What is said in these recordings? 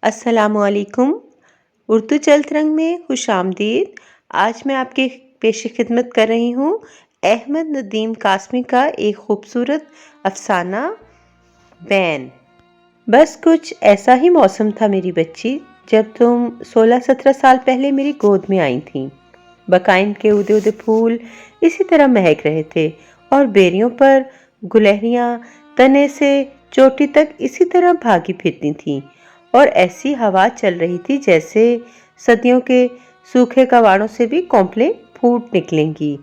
السلام علیکم۔ اردو چلت رنگ میں خوش آمدید۔ آج میں آپ کی پیش خدمت کر رہی ہوں احمد ندیم قاسمی کا ایک خوبصورت افسانہ بین۔ بس کچھ ایسا ہی موسم تھا میری بچی جب تم 16-17 سال پہلے میری گود میں آئی تھیں۔ بقائن کے اودے اودے پھول اسی طرح مہک رہے تھے اور بیریوں پر گلہریاں تنے سے چوٹی تک اسی طرح بھاگی پھرتی تھیں، اور ایسی ہوا چل رہی تھی جیسے صدیوں کے سوکھے کواڑوں سے بھی کونپلیں پھوٹ نکلیں گی۔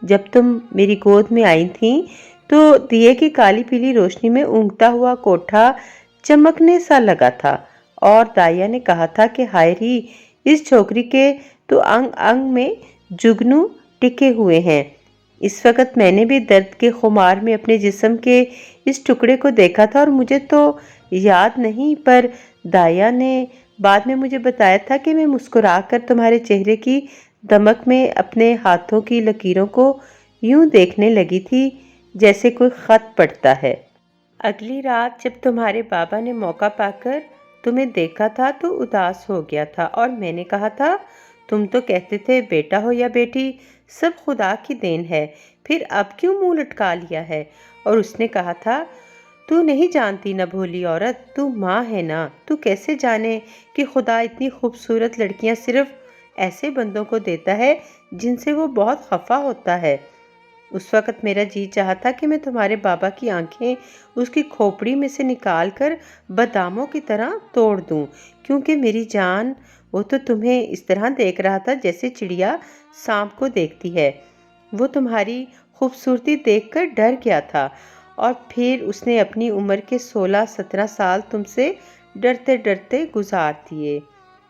جب تم میری گود میں آئی تھیں تو دیے کی کالی پیلی روشنی میں اونگتا ہوا کوٹھا چمکنے سا لگا تھا، اور دائیا نے کہا تھا کہ ہائے ری، اس چھوکری کے تو انگ انگ میں جگنو ٹکے ہوئے ہیں۔ اس وقت میں نے بھی درد کے خمار میں اپنے جسم کے اس ٹکڑے کو دیکھا تھا، اور مجھے تو یاد نہیں، پر دائیا نے بعد میں مجھے بتایا تھا کہ میں مسکرا کر تمہارے چہرے کی دمک میں اپنے ہاتھوں کی لکیروں کو یوں دیکھنے لگی تھی جیسے کوئی خط پڑھتا ہے۔ اگلی رات جب تمہارے بابا نے موقع پا کر تمہیں دیکھا تھا تو اداس ہو گیا تھا، اور میں نے کہا تھا تم تو کہتے تھے بیٹا ہو یا بیٹی سب خدا کی دین ہے، پھر اب کیوں منہ لٹکا لیا ہے؟ اور اس نے کہا تھا تو نہیں جانتی نہ بھولی عورت، تو ماں ہے نا، تو کیسے جانے کہ خدا اتنی خوبصورت لڑکیاں صرف ایسے بندوں کو دیتا ہے جن سے وہ بہت خفا ہوتا ہے۔ اس وقت میرا جی چاہا تھا کہ میں تمہارے بابا کی آنکھیں اس کی کھوپڑی میں سے نکال کر باداموں کی طرح توڑ دوں، کیونکہ میری جان وہ تو تمہیں اس طرح دیکھ رہا تھا جیسے چڑیا سانپ کو دیکھتی ہے۔ وہ تمہاری خوبصورتی دیکھ کر ڈر گیا تھا، اور پھر اس نے اپنی عمر کے 16-17 سال تم سے ڈرتے ڈرتے گزار دیے۔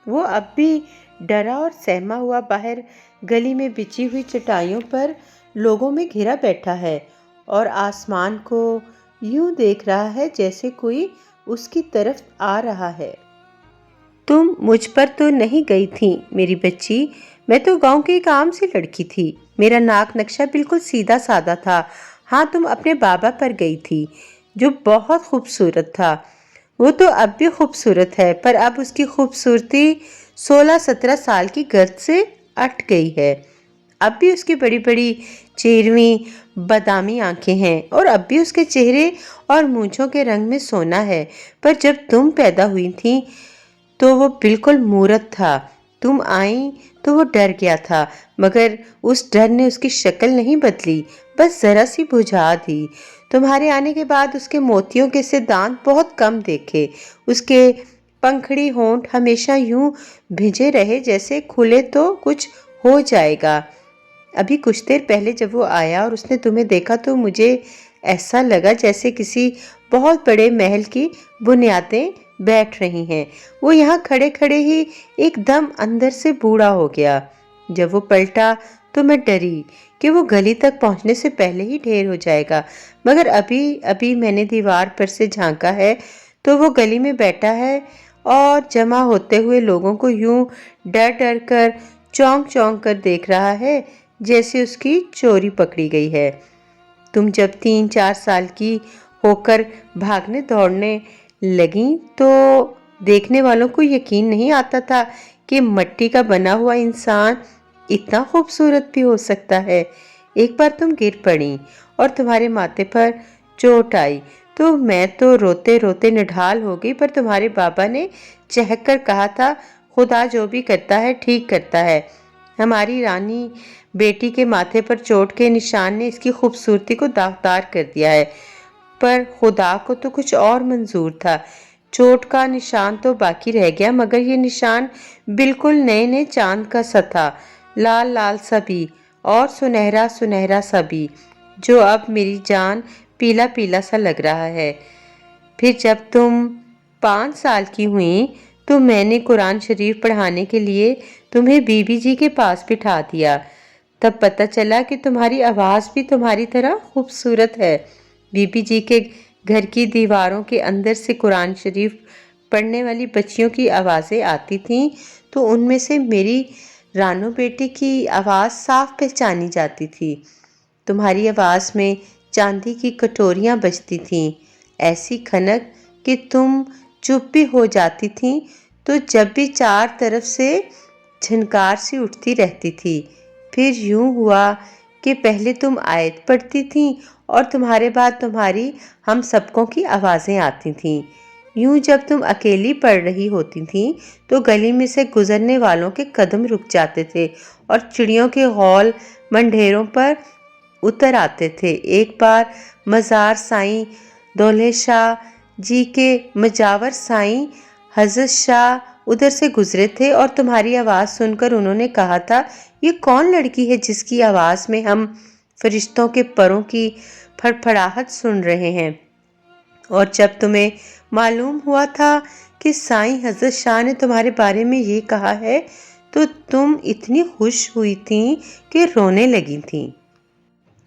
وہ اب بھی ڈرا اور سہما ہوا باہر گلی میں بچھی ہوئی چٹائیوں پر لوگوں میں گھرا بیٹھا ہے، اور آسمان کو یوں دیکھ رہا ہے جیسے کوئی اس کی طرف آ رہا ہے۔ تم مجھ پر تو نہیں گئی تھی میری بچی، میں تو گاؤں کی ایک عام سی لڑکی تھی۔ میرا ناک نقشہ بالکل سیدھا سادہ تھا۔ ہاں، تم اپنے بابا پر گئی تھی جو بہت خوبصورت تھا۔ وہ تو اب بھی خوبصورت ہے، پر اب اس کی خوبصورتی 16-17 سال کی گرد سے اٹھ گئی ہے۔ اب بھی اس کی بڑی بڑی چیرویں بادامی آنکھیں ہیں، اور اب بھی اس کے چہرے اور مونچھوں کے رنگ میں سونا ہے، پر جب تم پیدا ہوئی تھی تو وہ بالکل مورت تھا۔ تم آئیں تو وہ ڈر گیا تھا، مگر اس ڈر نے اس کی شکل نہیں بدلی، بس ذرا سی بجھا دی۔ تمہارے آنے کے بعد اس کے موتیوں کے سے دانت بہت کم دیکھے، اس کے پنکھڑی ہونٹ ہمیشہ یوں بھیجے رہے جیسے کھلے تو کچھ ہو جائے گا۔ ابھی کچھ دیر پہلے جب وہ آیا اور اس نے تمہیں دیکھا تو مجھے ایسا لگا جیسے کسی بہت بڑے محل کی بنیادیں بیٹھ رہی ہیں۔ وہ یہاں کھڑے کھڑے ہی ایک دم اندر سے بوڑھا ہو گیا۔ جب وہ پلٹا تو میں ڈری کہ وہ گلی تک پہنچنے سے پہلے ہی ڈھیر ہو جائے گا، مگر ابھی میں نے دیوار پر سے جھانکا ہے تو وہ گلی میں بیٹھا ہے اور جمع ہوتے ہوئے لوگوں کو یوں ڈر ڈر کر چونک چونک کر دیکھ رہا ہے جیسے اس کی چوری پکڑی گئی ہے۔ تم جب 3-4 سال کی ہو کر بھاگنے دوڑنے لگیں تو دیکھنے والوں کو یقین نہیں آتا تھا کہ مٹی کا بنا ہوا انسان اتنا خوبصورت بھی ہو سکتا ہے۔ ایک بار تم گر پڑیں اور تمہارے ماتھے پر چوٹ آئی تو میں تو روتے روتے نڈھال ہو گئی، پر تمہارے بابا نے چہک کر کہا تھا خدا جو بھی کرتا ہے ٹھیک کرتا ہے۔ ہماری رانی بیٹی کے ماتھے پر چوٹ کے نشان نے اس کی خوبصورتی کو داغدار کر دیا ہے، پر خدا کو تو کچھ اور منظور تھا۔ چوٹ کا نشان تو باقی رہ گیا، مگر یہ نشان بالکل نئے نئے چاند کا سا تھا، لال لال سا بھی اور سنہرا سنہرا سا بھی، جو اب میری جان پیلا پیلا سا لگ رہا ہے۔ پھر جب تم 5 سال کی ہوئیں تو میں نے قرآن شریف پڑھانے کے لیے تمہیں بی بی جی کے پاس بٹھا دیا۔ تب پتہ چلا کہ تمہاری آواز بھی تمہاری طرح خوبصورت ہے۔ بی بی جی کے گھر کی دیواروں کے اندر سے قرآن شریف پڑھنے والی بچیوں کی آوازیں آتی تھیں تو ان میں سے میری رانو بیٹی کی آواز صاف پہچانی جاتی تھی۔ تمہاری آواز میں چاندی کی کٹوریاں بجتی تھیں، ایسی کھنک کہ تم چپ بھی ہو جاتی تھیں تو جب بھی 4 طرف سے جھنکار سی اٹھتی رہتی تھی۔ پھر یوں ہوا کہ پہلے تم آیت پڑھتی تھیں اور تمہارے بعد تمہاری ہم سبقوں کی آوازیں آتی تھیں۔ یوں جب تم اکیلی پڑھ رہی ہوتی تھیں تو گلی میں سے گزرنے والوں کے قدم رک جاتے تھے اور چڑیوں کے غول منڈھیروں پر اتر آتے تھے۔ ایک بار مزار سائیں دولت شاہ جی کے مجاور سائیں حضرت شاہ ادھر سے گزرے تھے اور تمہاری آواز سن کر انہوں نے کہا تھا، یہ کون لڑکی ہے جس کی آواز میں ہم فرشتوں کے پروں کی پھڑپھڑاہٹ سن رہے ہیں؟ اور جب تمہیں معلوم ہوا تھا کہ سائیں حضرت شاہ نے تمہارے بارے میں یہ کہا ہے تو تم اتنی خوش ہوئی تھیں کہ رونے لگی تھیں۔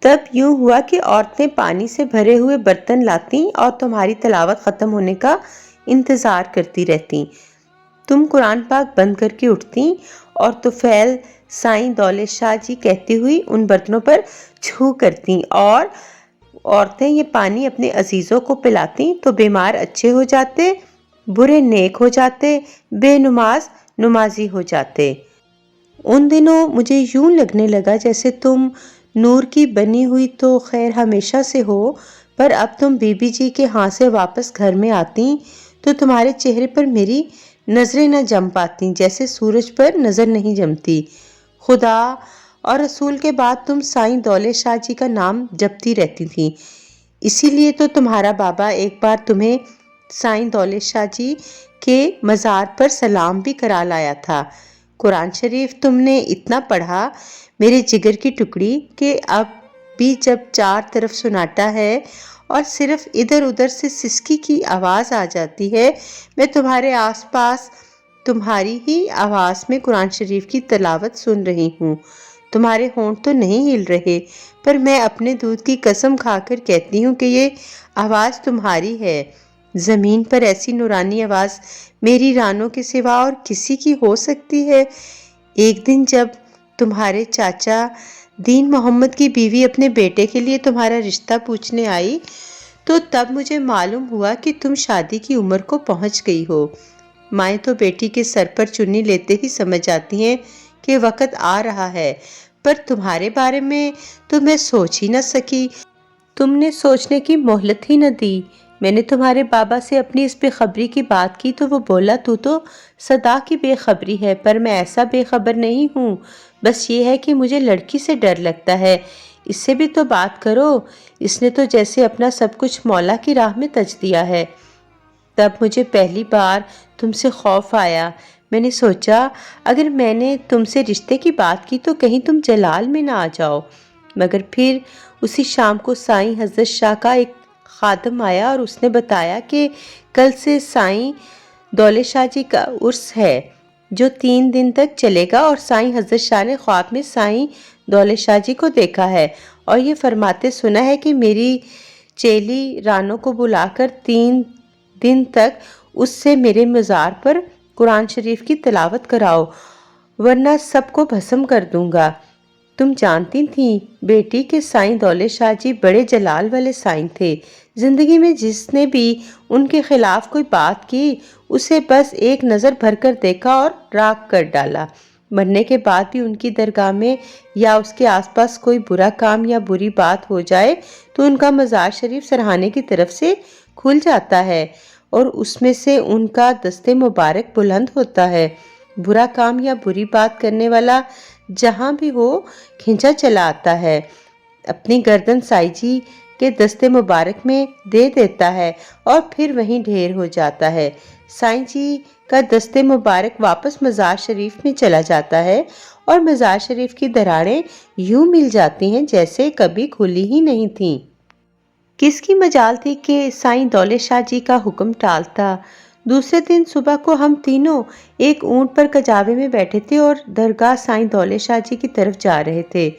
تب یوں ہوا کہ عورتیں پانی سے بھرے ہوئے برتن لاتیں اور تمہاری تلاوت ختم ہونے کا انتظار کرتی رہتیں۔ تم قرآن پاک بند کر کے اٹھتیں اور طفیل سائیں دولت شاہ جی کہتی ہوئی ان برتنوں پر چھو کرتیں اور عورتیں یہ پانی اپنے عزیزوں کو پلاتیں تو بیمار اچھے ہو جاتے، برے نیک ہو جاتے، بے نماز نمازی ہو جاتے۔ ان دنوں مجھے یوں لگنے لگا جیسے تم نور کی بنی ہوئی تو خیر ہمیشہ سے ہو، پر اب تم بی بی جی کے ہاں سے واپس گھر میں آتیں تو تمہارے چہرے پر میری نظریں نہ جم پاتیں جیسے سورج پر نظر نہیں جمتی۔ خدا اور رسول کے بعد تم سائیں دولت شاہ جی کا نام جپتی رہتی تھیں، اسی لیے تو تمہارا بابا ایک بار تمہیں سائیں دولت شاہ جی کے مزار پر سلام بھی کرا لایا تھا۔ قرآن شریف تم نے اتنا پڑھا میرے جگر کی ٹکڑی کہ اب بھی جب 4 طرف سناٹا ہے اور صرف ادھر ادھر سے سسکی کی آواز آ جاتی ہے، میں تمہارے آس پاس تمہاری ہی آواز میں قرآن شریف کی تلاوت سن رہی ہوں۔ تمہارے ہونٹ تو نہیں ہل رہے، پر میں اپنے دودھ کی قسم کھا کر کہتی ہوں کہ یہ آواز تمہاری ہے۔ زمین پر ایسی نورانی آواز میری رانوں کے سوا اور کسی کی ہو سکتی ہے؟ ایک دن جب تمہارے چاچا دین محمد کی بیوی اپنے بیٹے کے لیے تمہارا رشتہ پوچھنے آئی تو تب مجھے معلوم ہوا کہ تم شادی کی عمر کو پہنچ گئی ہو۔ مائیں تو بیٹی کے سر پر چنی لیتے ہی سمجھ جاتی ہیں کہ وقت آ رہا ہے، پر تمہارے بارے میں تو میں سوچ ہی نہ سکی۔ تم نے سوچنے کی مہلت ہی نہ دی۔ میں نے تمہارے بابا سے اپنی اس بے خبری کی بات کی تو وہ بولا تو صدا کی بے خبری ہے، پر میں ایسا بے خبر نہیں ہوں، بس یہ ہے کہ مجھے لڑکی سے ڈر لگتا ہے۔ اس سے بھی تو بات کرو، اس نے تو جیسے اپنا سب کچھ مولا کی راہ میں تج دیا ہے۔ تب مجھے پہلی بار تم سے خوف آیا۔ میں نے سوچا اگر میں نے تم سے رشتے کی بات کی تو کہیں تم جلال میں نہ آ جاؤ، مگر پھر اسی شام کو سائیں حضرت شاہ کا ایک خادم آیا اور اس نے بتایا کہ کل سے سائیں دولت شاہ جی کا عرس ہے جو 3 دن تک چلے گا، اور سائیں حضرت شاہ نے خواب میں سائیں دولت شاہ جی کو دیکھا ہے اور یہ فرماتے سنا ہے کہ میری چیلی رانوں کو بلا کر 3 دن تک اس سے میرے مزار پر قرآن شریف کی تلاوت کراؤ، ورنہ سب کو بھسم کر دوں گا۔ تم جانتی تھیں بیٹی کہ سائیں دولت شاہ جی بڑے جلال والے سائیں تھے۔ زندگی میں جس نے بھی ان کے خلاف کوئی بات کی اسے بس ایک نظر بھر کر دیکھا اور راکھ کر ڈالا۔ مرنے کے بعد بھی ان کی درگاہ میں یا اس کے آس پاس کوئی برا کام یا بری بات ہو جائے تو ان کا مزار شریف سرہانے کی طرف سے کھل جاتا ہے اور اس میں سے ان کا دست مبارک بلند ہوتا ہے۔ برا کام یا بری بات کرنے والا جہاں بھی ہو کھنچا چلا آتا ہے، اپنی گردن سائیں جی کے دست مبارک میں دے دیتا ہے اور پھر وہیں ڈھیر ہو جاتا ہے۔ سائیں جی کا دست مبارک واپس مزار شریف میں چلا جاتا ہے اور مزار شریف کی دراڑیں یوں مل جاتی ہیں جیسے کبھی کھلی ہی نہیں تھیں۔ کس کی مجال تھی کہ سائیں دولت شاہ جی کا حکم ٹالتا۔ دوسرے دن صبح کو ہم تینوں ایک اونٹ پر کجاوے میں بیٹھے تھے اور درگاہ سائیں دولت شاہ جی کی طرف جا رہے تھے۔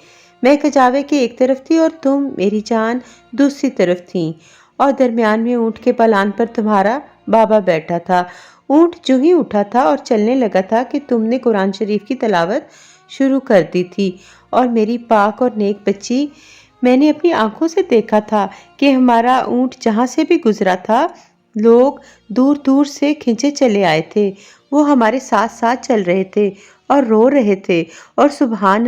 میں کجاوے کے ایک طرف تھی اور تم میری جان دوسری طرف تھیں، اور درمیان میں اونٹ کے پالان پر تمہارا بابا بیٹھا تھا۔ اونٹ جو ہی اٹھا تھا اور چلنے لگا تھا کہ تم نے قرآن شریف کی تلاوت شروع کر دی تھی، اور میری پاک اور نیک بچی، میں نے اپنی آنکھوں سے دیکھا تھا کہ ہمارا اونٹ جہاں سے بھی گزرا تھا لوگ دور دور سے کھنچے چلے آئے تھے۔ وہ ہمارے ساتھ ساتھ چل رہے تھے اور رو رہے تھے اور سبحان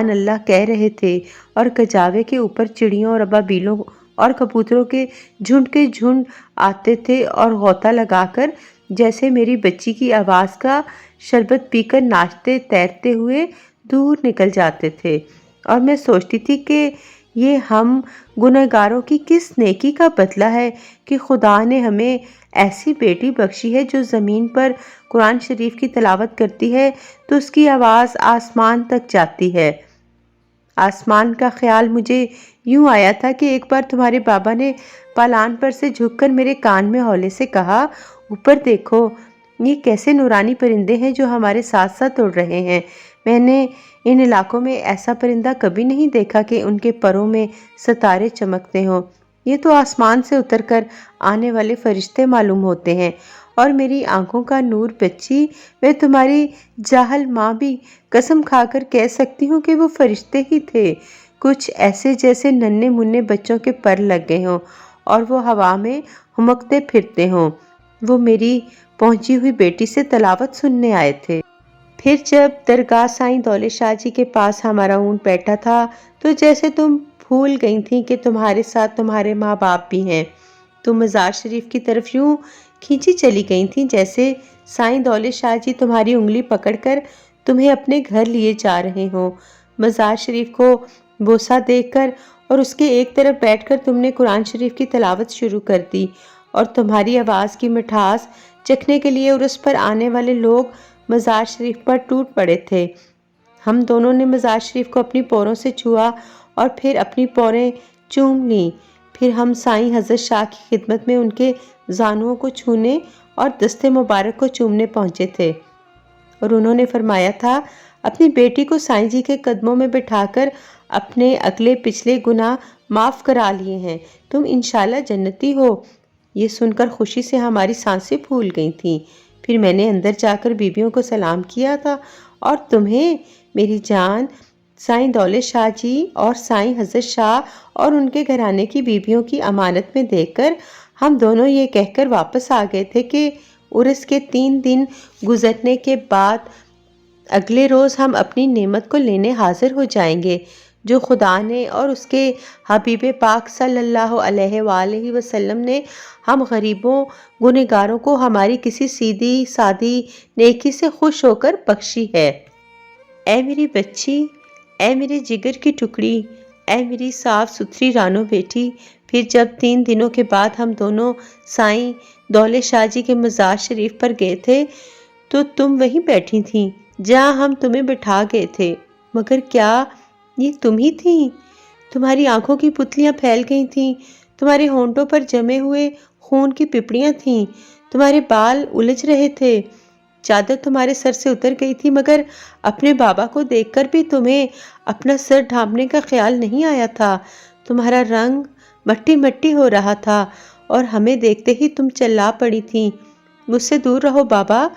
اللہ کہہ رہے تھے، اور کجاوے کے اوپر چڑیوں اور ابابیلوں اور کبوتروں کے جھنڈ آتے تھے اور غوطہ لگا کر جیسے میری بچی کی آواز کا شربت پی کر ناچتے تیرتے ہوئے دور نکل جاتے تھے۔ اور میں سوچتی تھی کہ یہ ہم گنہگاروں کی کس نیکی کا بدلہ ہے کہ خدا نے ہمیں ایسی بیٹی بخشی ہے جو زمین پر قرآن شریف کی تلاوت کرتی ہے تو اس کی آواز آسمان تک جاتی ہے۔ آسمان کا خیال مجھے یوں آیا تھا کہ ایک بار تمہارے بابا نے پالان پر سے جھک کر میرے کان میں ہولے سے کہا، اوپر دیکھو، یہ کیسے نورانی پرندے ہیں جو ہمارے ساتھ ساتھ اڑ رہے ہیں۔ میں نے ان علاقوں میں ایسا پرندہ کبھی نہیں دیکھا کہ ان کے پروں میں ستارے چمکتے ہوں۔ یہ تو آسمان سے اتر کر آنے والے فرشتے معلوم ہوتے ہیں۔ اور میری آنکھوں کا نور بچی، میں تمہاری جاہل ماں بھی قسم کھا کر کہہ سکتی ہوں کہ وہ فرشتے ہی تھے، کچھ ایسے جیسے ننھے منھے بچوں کے پر لگ گئے ہوں اور وہ ہوا میں ہمکتے پھرتے ہوں۔ وہ میری پہنچی ہوئی بیٹی سے تلاوت سننے آئے تھے۔ پھر جب درگاہ سائیں دولت شاہ جی کے پاس ہمارا اونٹ بیٹھا تھا تو جیسے تم بھول گئی تھی کہ تمہارے ساتھ تمہارے ماں باپ بھی ہیں، تم مزار شریف کی طرف یوں کھینچی چلی گئی تھی جیسے سائیں دولت شاہ جی تمہاری انگلی پکڑ کر تمہیں اپنے گھر لیے جا رہے ہوں۔ مزار شریف کو بوسہ دے کر اور اس کے ایک طرف بیٹھ کر تم نے قرآن شریف کی تلاوت شروع کر دی، اور تمہاری آواز کی مٹھاس چکھنے کے لیے عرس پر آنے والے لوگ مزار شریف پر ٹوٹ پڑے تھے۔ ہم دونوں نے مزار شریف کو اپنی پوروں سے چھوا اور پھر اپنی پوریں چوم لیں۔ پھر ہم سائیں حضرت شاہ کی خدمت میں ان کے زانوؤں کو چھونے اور دست مبارک کو چومنے پہنچے تھے، اور انہوں نے فرمایا تھا، اپنی بیٹی کو سائیں جی کے قدموں میں بٹھا کر اپنے اگلے پچھلے گناہ معاف کرا لیے ہیں، تم انشاءاللہ جنتی ہو۔ یہ سن کر خوشی سے ہماری سانسیں پھول گئی تھیں۔ پھر میں نے اندر جا کر بیویوں کو سلام کیا تھا اور تمہیں میری جان سائیں دولت شاہ جی اور سائیں حضرت شاہ اور ان کے گھرانے کی بیویوں کی امانت میں دیکھ کر ہم دونوں یہ کہہ کر واپس آ گئے تھے کہ عرس کے 3 دن گزرنے کے بعد اگلے روز ہم اپنی نعمت کو لینے حاضر ہو جائیں گے جو خدا نے اور اس کے حبیب پاک صلی اللہ علیہ وآلہ وسلم نے ہم غریبوں گنہگاروں کو ہماری کسی سیدھی سادی نیکی سے خوش ہو کر بخشی ہے۔ اے میری بچی، اے میرے جگر کی ٹکڑی، اے میری صاف ستھری رانو بیٹی، پھر جب 3 دنوں کے بعد ہم دونوں سائیں دولت شاہ جی کے مزار شریف پر گئے تھے تو تم وہیں بیٹھی تھیں جہاں ہم تمہیں بٹھا گئے تھے، مگر کیا یہ تم ہی تھیں؟ تمہاری آنکھوں کی پتلیاں پھیل گئی تھیں، تمہارے ہونٹوں پر جمے ہوئے خون کی پپڑیاں تھیں، تمہارے بال الجھ رہے تھے، چادر تمہارے سر سے اتر گئی تھی، مگر اپنے بابا کو دیکھ کر بھی تمہیں اپنا سر ڈھانپنے کا خیال نہیں آیا تھا، تمہارا رنگ مٹی مٹی ہو رہا تھا اور ہمیں دیکھتے ہی تم چلا پڑی تھی، مجھ سے دور رہو بابا،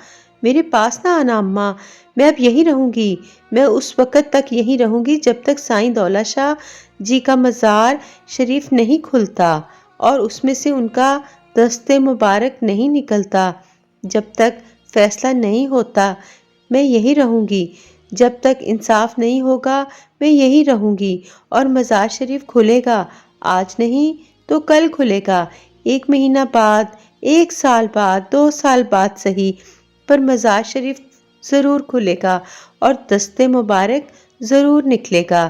میرے پاس نہ آنا اماں، میں اب یہیں رہوں گی، میں اس وقت تک یہیں رہوں گی جب تک سائیں دولت شاہ جی کا مزار شریف نہیں کھلتا اور اس میں سے ان کا دست مبارک نہیں نکلتا، جب تک فیصلہ نہیں ہوتا میں یہیں رہوں گی، جب تک انصاف نہیں ہوگا میں یہیں رہوں گی، اور مزار شریف کھلے گا، آج نہیں تو کل کھلے گا، 1 مہینہ بعد، 1 سال بعد، 2 سال بعد صحیح، پر مزار شریف ضرور کھلے گا اور دست مبارک ضرور نکلے گا۔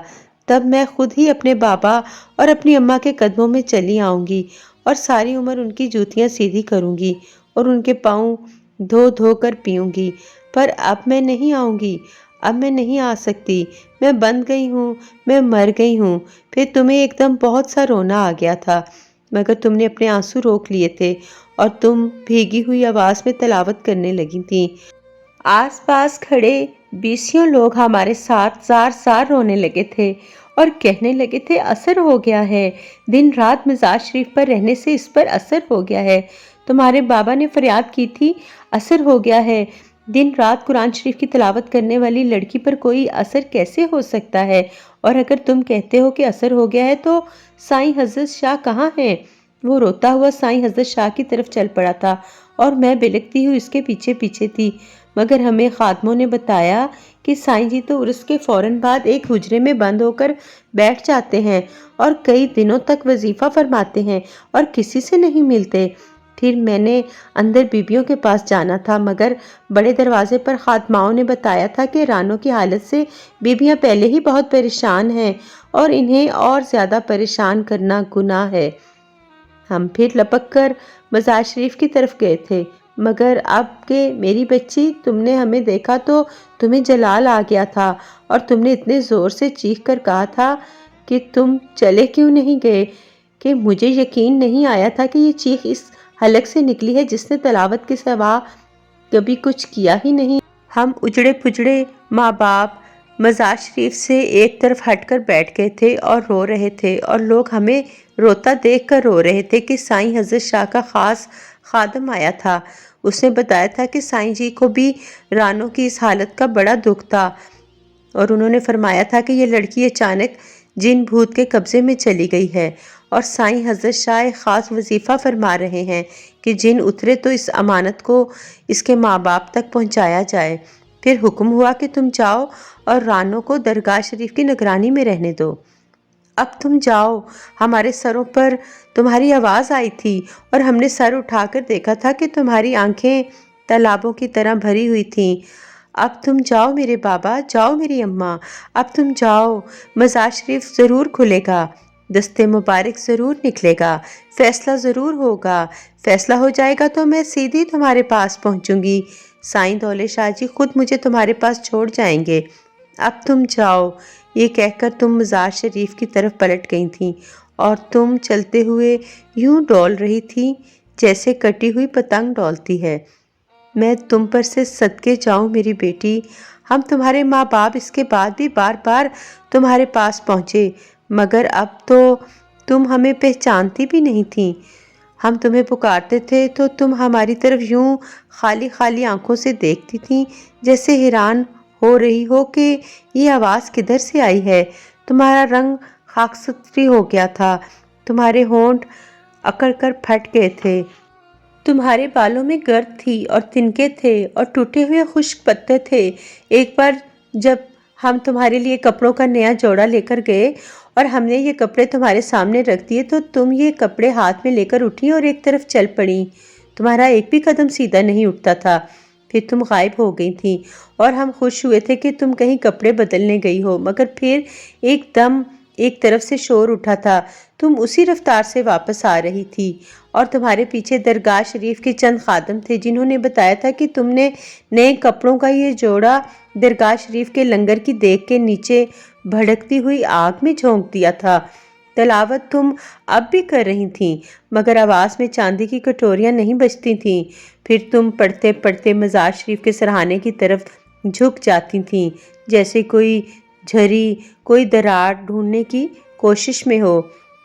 تب میں خود ہی اپنے بابا اور اپنی اماں کے قدموں میں چلی آؤں گی اور ساری عمر ان کی جوتیاں سیدھی کروں گی اور ان کے پاؤں دھو دھو کر پیوں گی، پر اب میں نہیں آؤں گی، اب میں نہیں آ سکتی، میں بند گئی ہوں، میں مر گئی ہوں۔ پھر تمہیں ایک دم بہت سا رونا آ گیا تھا، مگر تم نے اپنے آنسو روک لیے تھے اور تم بھیگی ہوئی آواز میں تلاوت کرنے لگی تھی۔ آس پاس کھڑے 20 لوگ ہمارے ساتھ زار زار رونے لگے تھے اور کہنے لگے تھے، اثر ہو گیا ہے، دن رات مزار شریف پر رہنے سے اس پر اثر ہو گیا ہے۔ تمہارے بابا نے فریاد کی تھی، اثر ہو گیا ہے، دن رات قرآن شریف کی تلاوت کرنے والی لڑکی پر کوئی اثر کیسے ہو سکتا ہے؟ اور اگر تم کہتے ہو کہ اثر ہو گیا ہے تو سائیں حضرت شاہ کہاں ہیں؟ وہ روتا ہوا سائیں حضرت شاہ کی طرف چل پڑا تھا اور میں بلکتی ہوئی اس کے پیچھے پیچھے تھی، مگر ہمیں خادموں نے بتایا کہ سائیں جی تو عرس کے فوراً بعد ایک حجرے میں بند ہو کر بیٹھ جاتے ہیں اور کئی دنوں تک وظیفہ فرماتے ہیں اور کسی سے نہیں ملتے۔ پھر میں نے اندر بیبیوں کے پاس جانا تھا، مگر بڑے دروازے پر خادماؤں نے بتایا تھا کہ رانوں کی حالت سے بیبیاں پہلے ہی بہت پریشان ہیں اور انہیں اور زیادہ پریشان کرنا گناہ ہے۔ ہم پھر لپک کر مزار شریف کی طرف گئے تھے، مگر اب کہ میری بچی تم نے ہمیں دیکھا تو تمہیں جلال آ گیا تھا اور تم نے اتنے زور سے چیخ کر کہا تھا کہ تم چلے کیوں نہیں گئے کہ مجھے یقین نہیں آیا تھا کہ یہ چیخ اس حلق سے نکلی ہے جس نے تلاوت کے سوا کبھی کچھ کیا ہی نہیں۔ ہم اجڑے پجڑے ماں باپ مزار شریف سے ایک طرف ہٹ کر بیٹھ گئے تھے اور رو رہے تھے، اور لوگ ہمیں روتا دیکھ کر رو رہے تھے کہ سائیں حضرت شاہ کا خاص خادم آیا تھا۔ اس نے بتایا تھا کہ سائیں جی کو بھی رانوں کی اس حالت کا بڑا دکھ تھا، اور انہوں نے فرمایا تھا کہ یہ لڑکی اچانک جن بھوت کے قبضے میں چلی گئی ہے، اور سائیں حضرت شاہ ایک خاص وظیفہ فرما رہے ہیں کہ جن اترے تو اس امانت کو اس کے ماں باپ تک پہنچایا جائے۔ پھر حکم ہوا کہ تم جاؤ اور رانوں کو درگاہ شریف کی نگرانی میں رہنے دو۔ اب تم جاؤ، ہمارے سروں پر تمہاری آواز آئی تھی اور ہم نے سر اٹھا کر دیکھا تھا کہ تمہاری آنکھیں تالابوں کی طرح بھری ہوئی تھیں۔ اب تم جاؤ میرے بابا، جاؤ میری اماں، اب تم جاؤ، مزار شریف ضرور کھلے گا، دست مبارک ضرور نکلے گا، فیصلہ ضرور ہوگا، فیصلہ ہو جائے گا تو میں سیدھی تمہارے پاس پہنچوں گی، سائیں دولت شاہ جی خود مجھے تمہارے پاس چھوڑ جائیں گے، اب تم جاؤ۔ یہ کہہ کر تم مزار شریف کی طرف پلٹ گئی تھیں، اور تم چلتے ہوئے یوں ڈول رہی تھی جیسے کٹی ہوئی پتنگ ڈولتی ہے۔ میں تم پر سے صدقے جاؤں میری بیٹی، ہم تمہارے ماں باپ اس کے بعد بھی بار بار تمہارے پاس پہنچے، مگر اب تو تم ہمیں پہچانتی بھی نہیں تھیں۔ ہم تمہیں پکارتے تھے تو تم ہماری طرف یوں خالی خالی آنکھوں سے دیکھتی تھیں جیسے حیران ہو رہی ہو کہ یہ آواز کدھر سے آئی ہے۔ تمہارا رنگ خاکستری ہو گیا تھا، تمہارے ہونٹ اکڑ کر پھٹ گئے تھے، تمہارے بالوں میں گرد تھی اور تنکے تھے اور ٹوٹے ہوئے خشک پتے تھے۔ ایک بار جب ہم تمہارے لیے کپڑوں کا نیا جوڑا لے کر گئے اور ہم نے یہ کپڑے تمہارے سامنے رکھ دیے تو تم یہ کپڑے ہاتھ میں لے کر اٹھیں اور ایک طرف چل پڑیں، تمہارا ایک بھی قدم سیدھا نہیں اٹھتا تھا۔ پھر تم غائب ہو گئی تھیں اور ہم خوش ہوئے تھے کہ تم کہیں کپڑے بدلنے گئی ہو، مگر پھر ایک دم ایک طرف سے شور اٹھا تھا، تم اسی رفتار سے واپس آ رہی تھی، اور تمہارے پیچھے درگاہ شریف کے چند خادم تھے جنہوں نے بتایا تھا کہ تم نے نئے کپڑوں کا یہ جوڑا درگاہ شریف کے لنگر کی دیگ کے نیچے بھڑکتی ہوئی آگ میں جھونک دیا تھا۔ تلاوت تم اب بھی کر رہی تھیں، مگر آواز میں چاندی کی کٹوریاں نہیں بجتی تھیں۔ پھر تم پڑھتے پڑھتے مزار شریف کے سرہانے کی طرف جھک جاتی تھیں جیسے کوئی جھری کوئی دراڑ ڈھونڈنے کی کوشش میں ہو،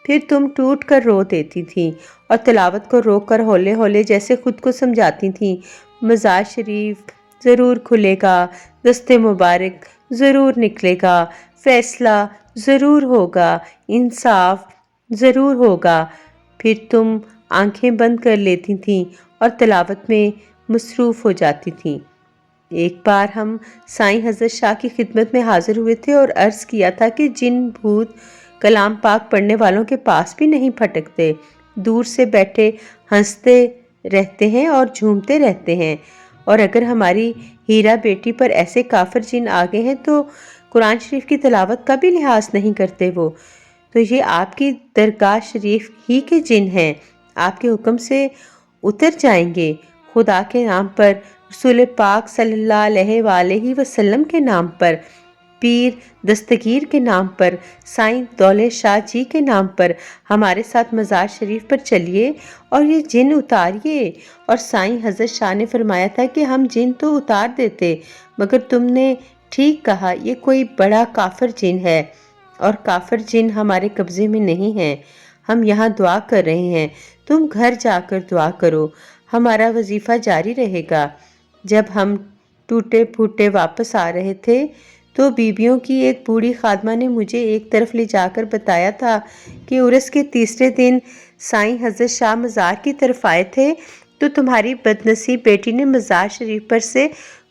پھر تم ٹوٹ کر رو دیتی تھیں اور تلاوت کو روک کر ہولے ہولے جیسے خود کو سمجھاتی تھیں، مزار شریف ضرور کھلے گا، دست مبارک ضرور نکلے گا، فیصلہ ضرور ہوگا، انصاف ضرور ہوگا۔ پھر تم آنکھیں بند کر لیتی تھیں اور تلاوت میں مصروف ہو جاتی تھیں۔ ایک بار ہم سائیں حضرت شاہ کی خدمت میں حاضر ہوئے تھے اور عرض کیا تھا کہ جن بھوت کلام پاک پڑھنے والوں کے پاس بھی نہیں پھٹکتے، دور سے بیٹھے ہنستے رہتے ہیں اور جھومتے رہتے ہیں، اور اگر ہماری ہیرا بیٹی پر ایسے کافر جن آ گئے ہیں تو قرآن شریف کی تلاوت کا بھی لحاظ نہیں کرتے وہ، تو یہ آپ کی درگاہ شریف ہی کے جن ہیں، آپ کے حکم سے اتر جائیں گے، خدا کے نام پر، رسول پاک صلی اللہ علیہ وآلہ وسلم کے نام پر، پیر دستگیر کے نام پر، سائیں دولت شاہ جی کے نام پر ہمارے ساتھ مزار شریف پر چلیے اور یہ جن اتاریے۔ اور سائیں حضرت شاہ نے فرمایا تھا کہ ہم جن تو اتار دیتے، مگر تم نے ٹھیک کہا، یہ کوئی بڑا کافر جن ہے، اور کافر جن ہمارے قبضے میں نہیں ہیں۔ ہم یہاں دعا کر رہے ہیں، تم گھر جا کر دعا کرو، ہمارا وظیفہ جاری رہے گا۔ جب ہم ٹوٹے پھوٹے واپس آ رہے تھے تو بیبیوں کی ایک بوڑھی خادمہ نے مجھے ایک طرف لے جا کر بتایا تھا کہ عرس کے تیسرے دن سائیں حضرت شاہ مزار کی طرف آئے تھے تو تمہاری بدنصیب بیٹی نے مزار شریف پر سے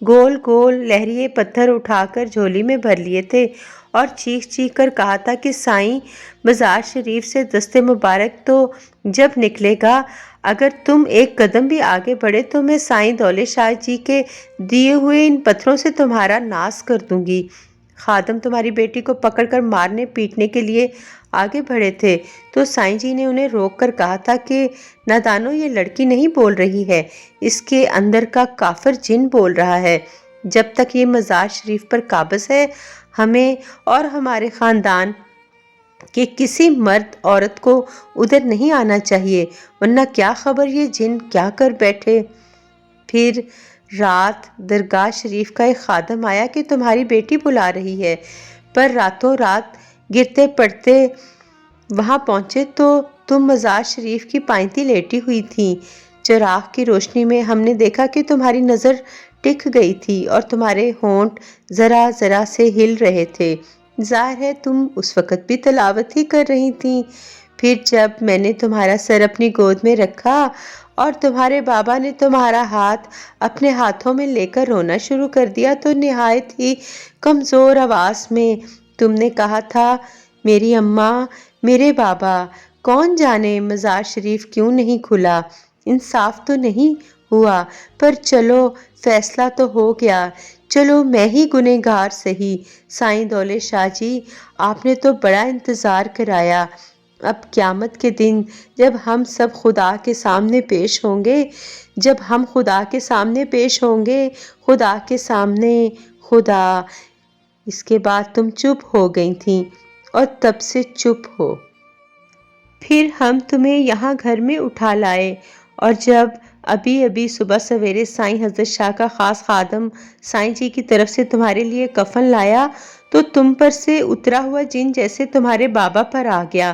گول گول لہریے پتھر اٹھا کر جھولی میں بھر لیے تھے اور چیخ چیخ کر کہا تھا کہ سائیں مزار شریف سے دست مبارک تو جب نکلے گا، اگر تم ایک قدم بھی آگے بڑھے تو میں سائیں دولت شاہ جی کے دیے ہوئے ان پتھروں سے تمہارا ناس کر دوں گی۔ خادم تمہاری بیٹی کو پکڑ کر مارنے پیٹنے کے لیے آگے بڑھے تھے تو سائیں جی نے انہیں روک کر کہا تھا کہ نادانو، یہ لڑکی نہیں بول رہی ہے، اس کے اندر کا کافر جن بول رہا ہے۔ جب تک یہ مزار شریف پر قابض ہے، ہمیں اور ہمارے خاندان کہ کسی مرد عورت کو ادھر نہیں آنا چاہیے، ورنہ کیا خبر یہ جن کیا کر بیٹھے۔ پھر رات درگاہ شریف کا ایک خادم آیا کہ تمہاری بیٹی بلا رہی ہے، پر راتوں رات گرتے پڑتے وہاں پہنچے تو تم مزار شریف کی پائنتی لیٹی ہوئی تھی۔ چراغ کی روشنی میں ہم نے دیکھا کہ تمہاری نظر ٹک گئی تھی اور تمہارے ہونٹ ذرا ذرا سے ہل رہے تھے، ظاہر ہے تم اس وقت بھی تلاوت ہی کر رہی تھیں۔ پھر جب میں نے تمہارا سر اپنی گود میں رکھا اور تمہارے بابا نے تمہارا ہاتھ اپنے ہاتھوں میں لے کر رونا شروع کر دیا تو نہایت ہی کمزور آواز میں تم نے کہا تھا، میری اماں، میرے بابا، کون جانے مزار شریف کیوں نہیں کھلا، انصاف تو نہیں ہوا، پر چلو فیصلہ تو ہو گیا، چلو میں ہی گنہگار سہی۔ سائیں دولت شاہ جی، آپ نے تو بڑا انتظار کرایا، اب قیامت کے دن جب ہم سب خدا کے سامنے پیش ہوں گے، جب ہم خدا کے سامنے پیش ہوں گے، خدا کے سامنے، خدا۔ اس کے بعد تم چپ ہو گئی تھیں اور تب سے چپ ہو۔ پھر ہم تمہیں یہاں گھر میں اٹھا لائے، اور جب ابھی صبح سویرے سائیں حضرت شاہ کا خاص خادم سائیں جی کی طرف سے تمہارے لیے کفن لایا تو تم پر سے اترا ہوا جن جیسے تمہارے بابا پر آ گیا۔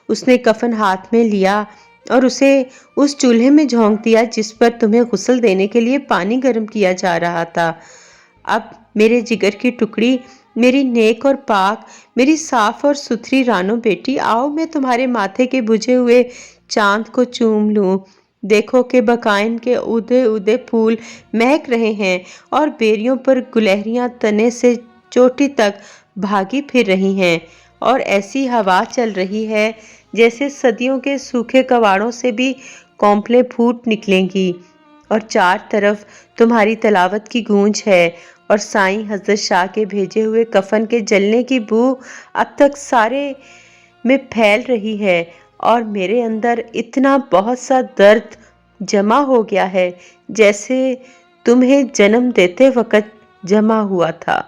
اس نے کفن ہاتھ میں لیا اور اسے اس چولہے میں جھونک دیا جس پر تمہیں غسل دینے کے لیے پانی گرم کیا جا رہا تھا۔ اب میرے جگر کی ٹکڑی، میری نیک اور پاک، میری صاف اور ستھری رانو بیٹی، آؤ میں تمہارے ماتھے کے بجھے ہوئے چاند کو چوم لوں۔ دیکھو کہ بقائن کے اودے اودے پھول مہک رہے ہیں اور بیریوں پر گلہریاں تنے سے چوٹی تک بھاگی پھر رہی ہیں، اور ایسی ہوا چل رہی ہے جیسے صدیوں کے سوکھے کواڑوں سے بھی کونپلیں پھوٹ نکلیں گی، اور چار طرف تمہاری تلاوت کی گونج ہے، اور سائیں حضرت شاہ کے بھیجے ہوئے کفن کے جلنے کی بو اب تک سارے میں پھیل رہی ہے، اور میرے اندر اتنا بہت سا درد جمع ہو گیا ہے جیسے تمہیں جنم دیتے وقت جمع ہوا تھا۔